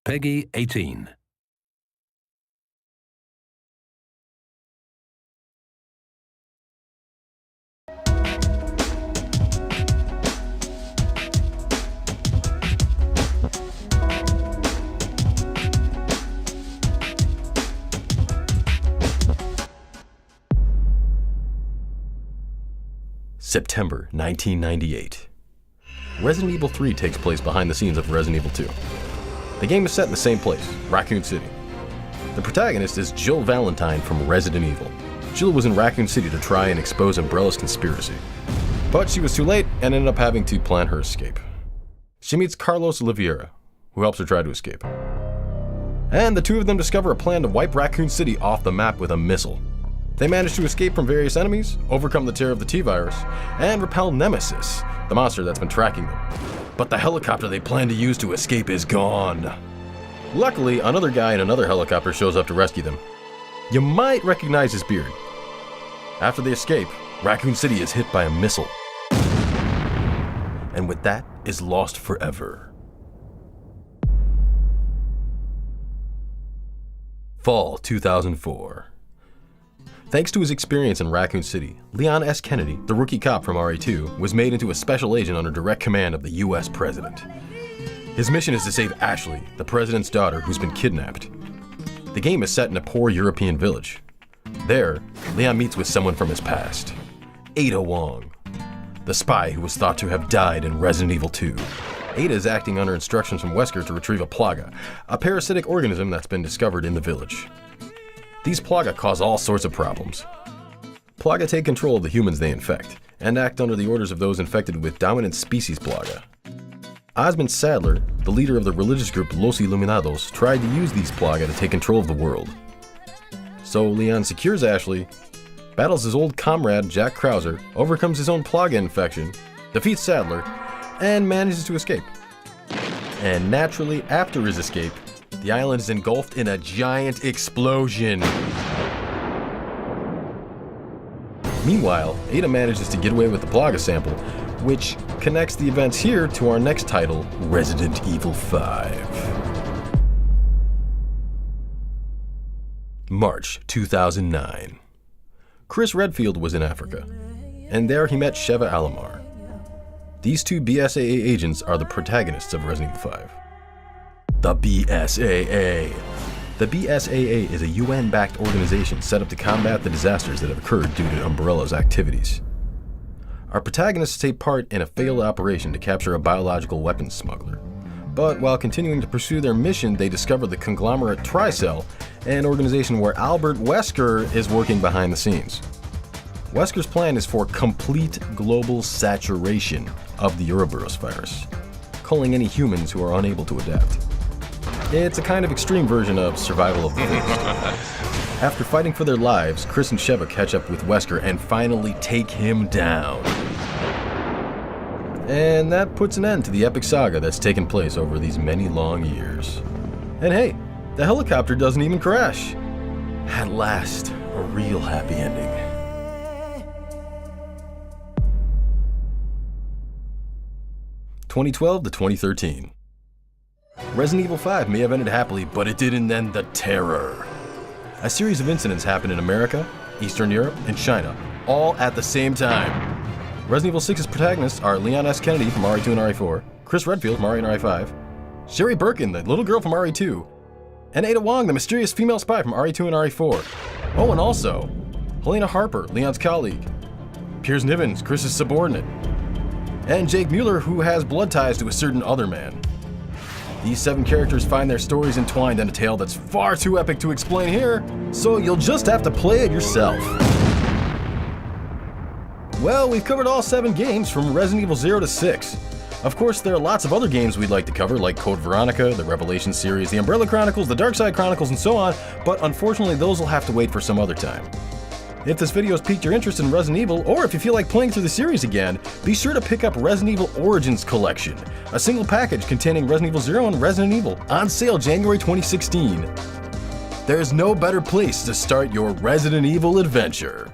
Peggy 18. September 1998. Resident Evil 3 takes place behind the scenes of Resident Evil 2. The game is set in the same place, Raccoon City. The protagonist is Jill Valentine from Resident Evil. Jill was in Raccoon City to try and expose Umbrella's conspiracy. But she was too late and ended up having to plan her escape. She meets Carlos Oliveira, who helps her try to escape. And the two of them discover a plan to wipe Raccoon City off the map with a missile. They manage to escape from various enemies, overcome the terror of the T-Virus, and repel Nemesis, the monster that's been tracking them. But the helicopter they plan to use to escape is gone. Luckily, another guy in another helicopter shows up to rescue them. You might recognize his beard. After they escape, Raccoon City is hit by a missile. And with that, is lost forever. Fall 2004. Thanks to his experience in Raccoon City, Leon S. Kennedy, the rookie cop from RE2, was made into a special agent under direct command of the US President. His mission is to save Ashley, the President's daughter who's been kidnapped. The game is set in a poor European village. There, Leon meets with someone from his past, Ada Wong, the spy who was thought to have died in Resident Evil 2. Ada is acting under instructions from Wesker to retrieve a plaga, a parasitic organism that's been discovered in the village. These plaga cause all sorts of problems. Plaga take control of the humans they infect, and act under the orders of those infected with dominant species plaga. Osmond Sadler, the leader of the religious group Los Iluminados, tried to use these plaga to take control of the world. So Leon secures Ashley, battles his old comrade Jack Krauser, overcomes his own plaga infection, defeats Sadler, and manages to escape. And naturally, after his escape, the island is engulfed in a giant explosion. Meanwhile, Ada manages to get away with the plaga sample, which connects the events here to our next title, Resident Evil 5. March 2009. Chris Redfield was in Africa, and there he met Sheva Alomar. These two BSAA agents are the protagonists of Resident Evil 5. The BSAA. The BSAA is a UN-backed organization set up to combat the disasters that have occurred due to Umbrella's activities. Our protagonists take part in a failed operation to capture a biological weapons smuggler. But while continuing to pursue their mission, they discover the conglomerate Tricell, an organization where Albert Wesker is working behind the scenes. Wesker's plan is for complete global saturation of the Ouroboros virus, culling any humans who are unable to adapt. It's a kind of extreme version of survival of the fittest. After fighting for their lives, Chris and Sheva catch up with Wesker and finally take him down. And that puts an end to the epic saga that's taken place over these many long years. And hey, the helicopter doesn't even crash. At last, a real happy ending. (2012 to 2013). Resident Evil 5 may have ended happily, but it didn't end the terror. A series of incidents happened in America, Eastern Europe, and China, all at the same time. Resident Evil 6's protagonists are Leon S. Kennedy from RE2 and RE4, Chris Redfield from RE and RE5, Sherry Birkin, the little girl from RE2, and Ada Wong, the mysterious female spy from RE2 and RE4. Oh, and also, Helena Harper, Leon's colleague, Piers Nivens, Chris's subordinate, and Jake Mueller, who has blood ties to a certain other man. These 7 characters find their stories entwined in a tale that's far too epic to explain here, so you'll just have to play it yourself. Well, we've covered all 7 games from Resident Evil 0 to 6. Of course, there are lots of other games we'd like to cover, like Code Veronica, the Revelation series, the Umbrella Chronicles, the Darkside Chronicles, and so on, but unfortunately those will have to wait for some other time. If this video has piqued your interest in Resident Evil, or if you feel like playing through the series again, be sure to pick up Resident Evil Origins Collection, a single package containing Resident Evil 0 and Resident Evil, on sale January 2016. There's no better place to start your Resident Evil adventure.